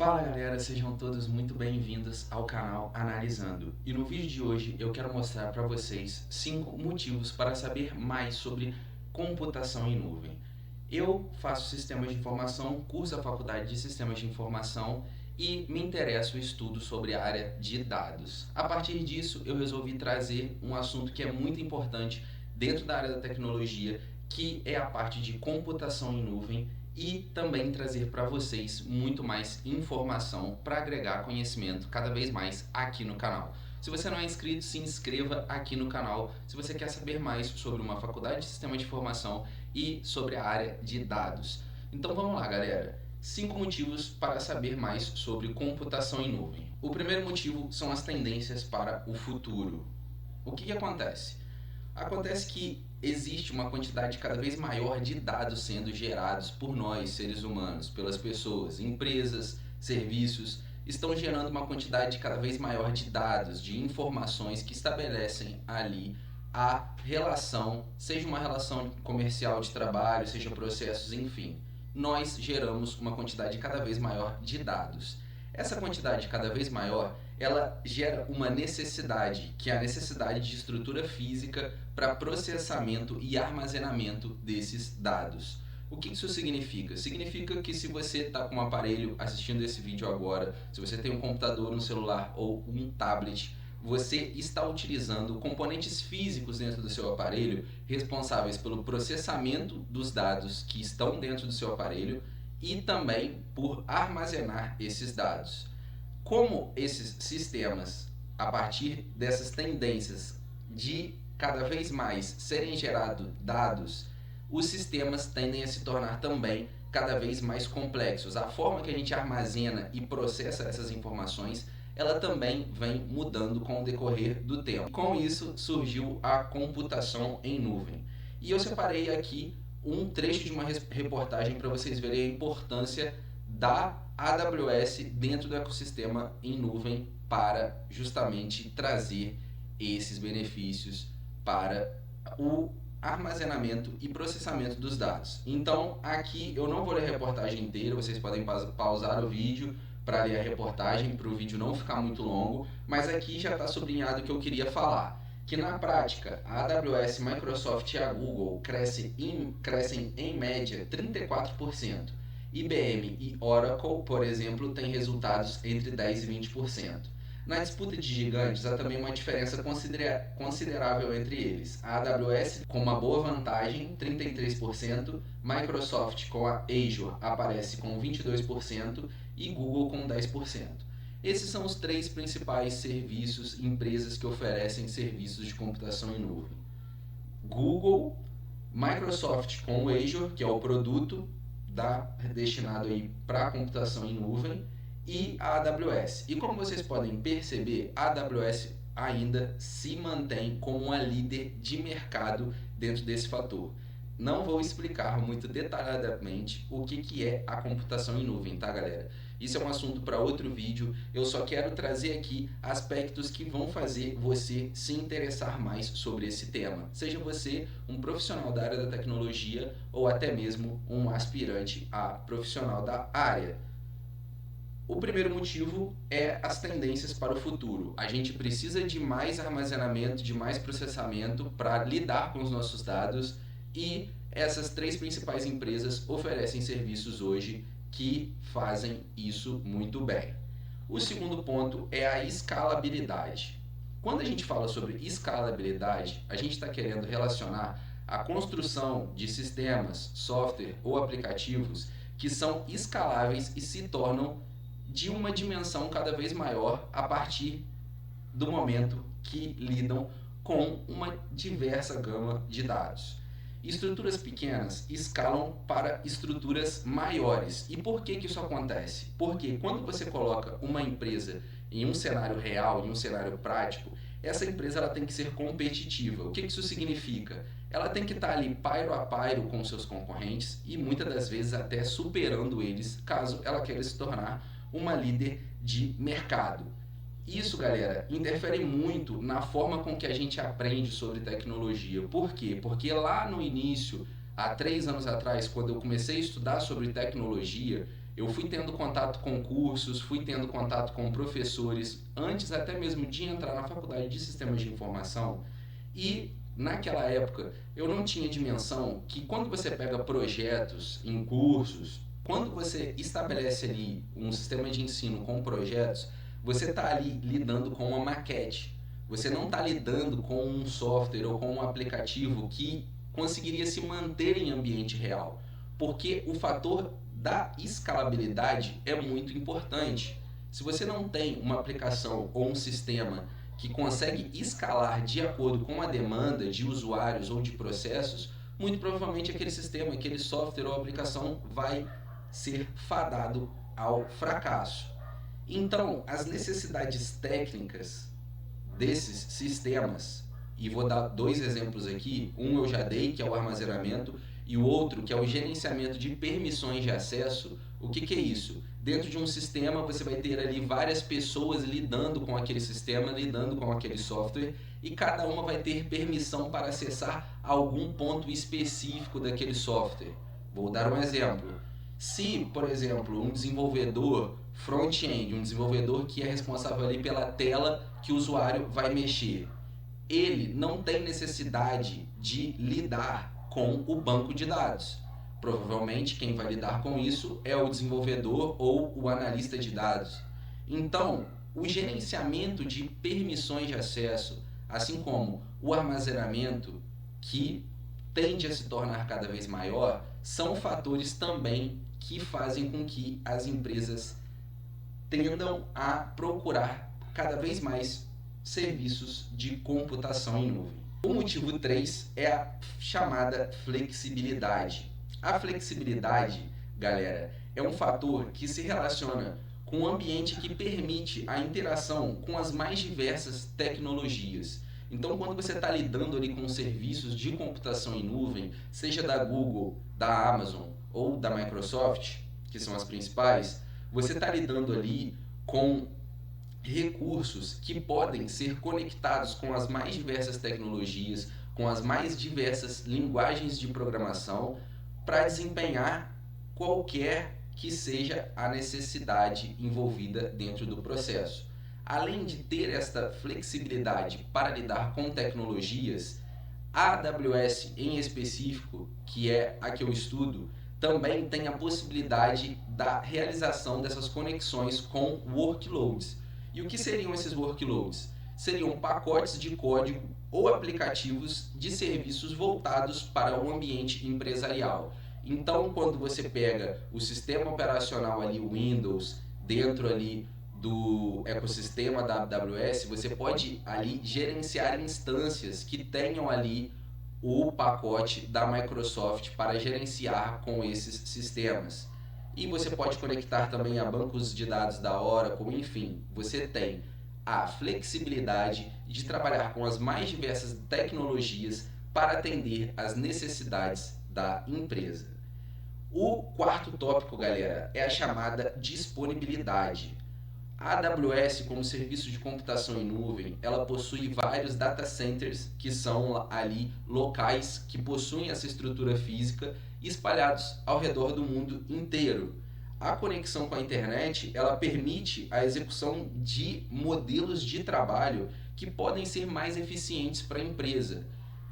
Fala galera, sejam todos muito bem-vindos ao canal Analisando. E no vídeo de hoje eu quero mostrar para vocês 5 motivos para saber mais sobre computação em nuvem. Eu faço sistemas de informação, curso a faculdade de sistemas de informação e me interesso e estudo sobre a área de dados. A partir disso eu resolvi trazer um assunto que é muito importante dentro da área da tecnologia, que é a parte de computação em nuvem, e também trazer para vocês muito mais informação para agregar conhecimento cada vez mais aqui no canal. Se você não é inscrito, se inscreva aqui no canal se você quer saber mais sobre uma faculdade de sistema de informação e sobre a área de dados. Então vamos lá, galera. 5 motivos para saber mais sobre computação em nuvem. O primeiro motivo são as tendências para o futuro. O que acontece? Acontece que existe uma quantidade cada vez maior de dados sendo gerados por nós, seres humanos, pelas pessoas, empresas, serviços, estão gerando uma quantidade cada vez maior de dados, de informações que estabelecem ali a relação, seja uma relação comercial de trabalho, seja processos, enfim. Nós geramos uma quantidade cada vez maior de dados. Essa quantidade cada vez maior, ela gera uma necessidade, que é a necessidade de estrutura física para processamento e armazenamento desses dados. O que isso significa? Significa que se você está com um aparelho assistindo esse vídeo agora, se você tem um computador, um celular ou um tablet, você está utilizando componentes físicos dentro do seu aparelho responsáveis pelo processamento dos dados que estão dentro do seu aparelho e também por armazenar esses dados. Como esses sistemas, a partir dessas tendências de cada vez mais serem gerados dados, os sistemas tendem a se tornar também cada vez mais complexos. A forma que a gente armazena e processa essas informações, ela também vem mudando com o decorrer do tempo. Com isso surgiu a computação em nuvem. E eu separei aqui um trecho de uma reportagem para vocês verem a importância da AWS dentro do ecossistema em nuvem para justamente trazer esses benefícios para o armazenamento e processamento dos dados. Então aqui eu não vou ler a reportagem inteira, vocês podem pausar o vídeo para ler a reportagem, para o vídeo não ficar muito longo, mas aqui já está sublinhado o que eu queria falar. Que na prática a AWS, Microsoft e a Google crescem em média 34%. IBM e Oracle, por exemplo, têm resultados entre 10% e 20%. Na disputa de gigantes, há também uma diferença considerável entre eles. A AWS com uma boa vantagem, 33%, Microsoft com a Azure aparece com 22% e Google com 10%. Esses são os 3 principais serviços, empresas que oferecem serviços de computação em nuvem. Google, Microsoft com o Azure, que é o produto destinado para a computação em nuvem, e a AWS. E como vocês podem perceber, a AWS ainda se mantém como uma líder de mercado dentro desse fator. Não vou explicar muito detalhadamente o que é a computação em nuvem, tá, galera? Isso é um assunto para outro vídeo. Eu só quero trazer aqui aspectos que vão fazer você se interessar mais sobre esse tema. Seja você um profissional da área da tecnologia ou até mesmo um aspirante a profissional da área. O primeiro motivo é as tendências para o futuro. A gente precisa de mais armazenamento, de mais processamento para lidar com os nossos dados, e essas 3 principais empresas oferecem serviços hoje que fazem isso muito bem. O segundo ponto é a escalabilidade. Quando a gente fala sobre escalabilidade, a gente está querendo relacionar a construção de sistemas, software ou aplicativos que são escaláveis e se tornam de uma dimensão cada vez maior a partir do momento que lidam com uma diversa gama de dados. Estruturas pequenas escalam para estruturas maiores. E por que isso acontece? Porque quando você coloca uma empresa em um cenário real, em um cenário prático, essa empresa ela tem que ser competitiva. O que isso significa? Ela tem que estar ali pairo a pairo com seus concorrentes e muitas das vezes até superando eles, caso ela queira se tornar uma líder de mercado. Isso, galera, interfere muito na forma com que a gente aprende sobre tecnologia. Por quê? Porque lá no início, há 3 anos atrás, quando eu comecei a estudar sobre tecnologia, eu fui tendo contato com cursos, fui tendo contato com professores, antes até mesmo de entrar na faculdade de sistemas de informação, e naquela época eu não tinha dimensão que quando você pega projetos em cursos, quando você estabelece ali um sistema de ensino com projetos, você está ali lidando com uma maquete. Você não está lidando com um software ou com um aplicativo que conseguiria se manter em ambiente real, porque o fator da escalabilidade é muito importante. Se você não tem uma aplicação ou um sistema que consegue escalar de acordo com a demanda de usuários ou de processos, muito provavelmente aquele sistema, aquele software ou aplicação vai ser fadado ao fracasso. Então, as necessidades técnicas desses sistemas, e vou dar dois exemplos aqui, um eu já dei, que é o armazenamento, e o outro, que é o gerenciamento de permissões de acesso. O que é isso? Dentro de um sistema, você vai ter ali várias pessoas lidando com aquele sistema, lidando com aquele software, e cada uma vai ter permissão para acessar algum ponto específico daquele software. Vou dar um exemplo. Se, por exemplo, um desenvolvedor front-end, um desenvolvedor que é responsável ali pela tela que o usuário vai mexer, ele não tem necessidade de lidar com o banco de dados. Provavelmente quem vai lidar com isso é o desenvolvedor ou o analista de dados. Então, o gerenciamento de permissões de acesso, assim como o armazenamento, que tende a se tornar cada vez maior, são fatores também que fazem com que as empresas tendam a procurar cada vez mais serviços de computação em nuvem. O motivo 3 é a chamada flexibilidade. A flexibilidade, galera, é um fator que se relaciona com um ambiente que permite a interação com as mais diversas tecnologias. Então, quando você está lidando ali com serviços de computação em nuvem, seja da Google, da Amazon ou da Microsoft, que são as principais, você está lidando ali com recursos que podem ser conectados com as mais diversas tecnologias, com as mais diversas linguagens de programação, para desempenhar qualquer que seja a necessidade envolvida dentro do processo. Além de ter esta flexibilidade para lidar com tecnologias, a AWS em específico, que é a que eu estudo, também tem a possibilidade da realização dessas conexões com workloads. E o que seriam esses workloads? Seriam pacotes de código ou aplicativos de serviços voltados para o ambiente empresarial. Então, quando você pega o sistema operacional ali, o Windows, dentro ali do ecossistema da AWS, você pode ali gerenciar instâncias que tenham ali o pacote da Microsoft para gerenciar com esses sistemas. E você pode conectar também a bancos de dados da Oracle, enfim, você tem a flexibilidade de trabalhar com as mais diversas tecnologias para atender às necessidades da empresa. O quarto tópico, galera, é a chamada disponibilidade. A AWS, como serviço de computação em nuvem, ela possui vários data centers, que são ali locais que possuem essa estrutura física espalhados ao redor do mundo inteiro. A conexão com a internet, ela permite a execução de modelos de trabalho que podem ser mais eficientes para a empresa.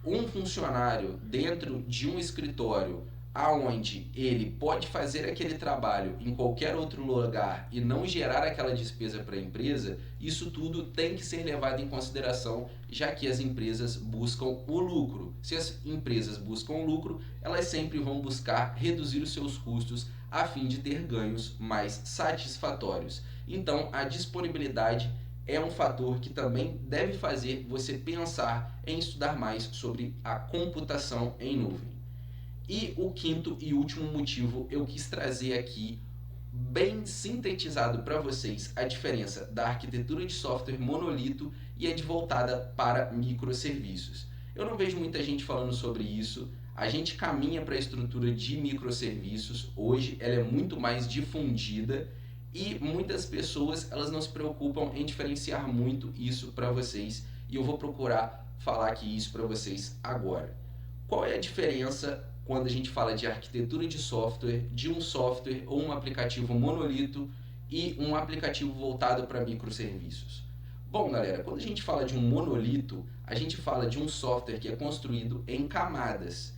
Um funcionário dentro de um escritório aonde ele pode fazer aquele trabalho em qualquer outro lugar e não gerar aquela despesa para a empresa, isso tudo tem que ser levado em consideração, já que as empresas buscam o lucro. Se as empresas buscam o lucro, elas sempre vão buscar reduzir os seus custos a fim de ter ganhos mais satisfatórios. Então, a disponibilidade é um fator que também deve fazer você pensar em estudar mais sobre a computação em nuvem. E o quinto e último motivo eu quis trazer aqui, bem sintetizado para vocês, a diferença da arquitetura de software monolito e a de voltada para microserviços. Eu não vejo muita gente falando sobre isso, a gente caminha para a estrutura de microserviços, hoje ela é muito mais difundida e muitas pessoas elas não se preocupam em diferenciar muito isso para vocês e eu vou procurar falar aqui isso para vocês agora. Qual é a diferença quando a gente fala de arquitetura de software, de um software ou um aplicativo monolito e um aplicativo voltado para microserviços? Bom, galera, quando a gente fala de um monolito, a gente fala de um software que é construído em camadas.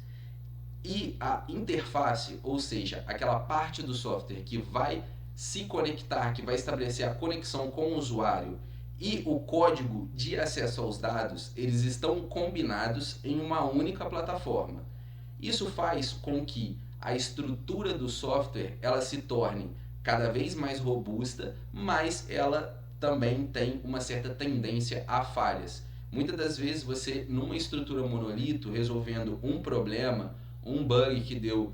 E a interface, ou seja, aquela parte do software que vai se conectar, que vai estabelecer a conexão com o usuário, e o código de acesso aos dados, eles estão combinados em uma única plataforma. Isso faz com que a estrutura do software ela se torne cada vez mais robusta, mas ela também tem uma certa tendência a falhas. Muitas das vezes você, numa estrutura monolito, resolvendo um problema, um bug que deu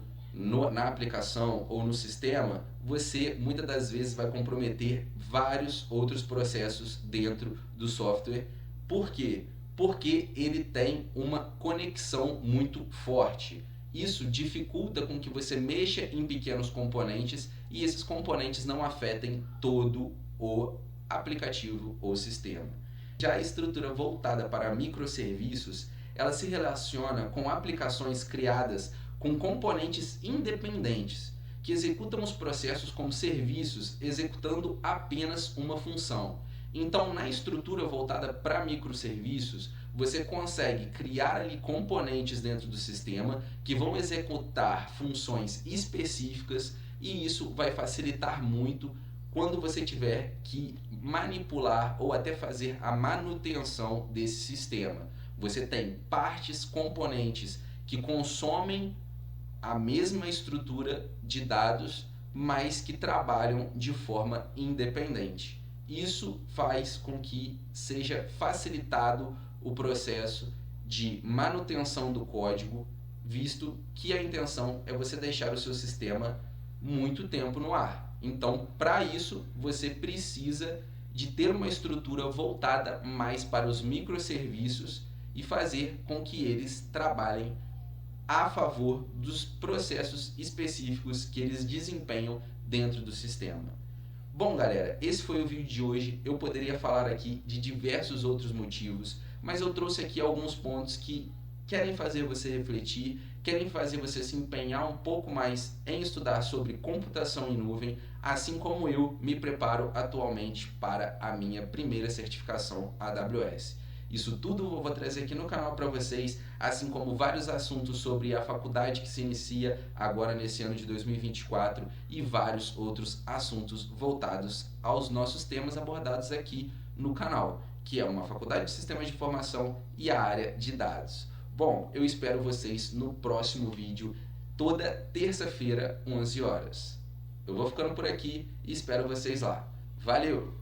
na aplicação ou no sistema, você muitas das vezes vai comprometer vários outros processos dentro do software. Por quê? Porque ele tem uma conexão muito forte. Isso dificulta com que você mexa em pequenos componentes e esses componentes não afetem todo o aplicativo ou sistema. Já a estrutura voltada para microserviços, ela se relaciona com aplicações criadas com componentes independentes, que executam os processos como serviços, executando apenas uma função. Então, na estrutura voltada para microserviços, você consegue criar ali componentes dentro do sistema que vão executar funções específicas e isso vai facilitar muito quando você tiver que manipular ou até fazer a manutenção desse sistema. Você tem partes, componentes que consomem a mesma estrutura de dados, mas que trabalham de forma independente. Isso faz com que seja facilitado o processo de manutenção do código, visto que a intenção é você deixar o seu sistema muito tempo no ar. Então, para isso, você precisa de ter uma estrutura voltada mais para os microserviços e fazer com que eles trabalhem a favor dos processos específicos que eles desempenham dentro do sistema. Bom, galera, esse foi o vídeo de hoje. Eu poderia falar aqui de diversos outros motivos, mas eu trouxe aqui alguns pontos que querem fazer você refletir, querem fazer você se empenhar um pouco mais em estudar sobre computação em nuvem, assim como eu me preparo atualmente para a minha primeira certificação AWS. Isso tudo eu vou trazer aqui no canal para vocês, assim como vários assuntos sobre a faculdade que se inicia agora nesse ano de 2024 e vários outros assuntos voltados aos nossos temas abordados aqui no canal, que é uma faculdade de sistemas de informação e a área de dados. Bom, eu espero vocês no próximo vídeo, toda terça-feira, 11 horas. Eu vou ficando por aqui e espero vocês lá. Valeu!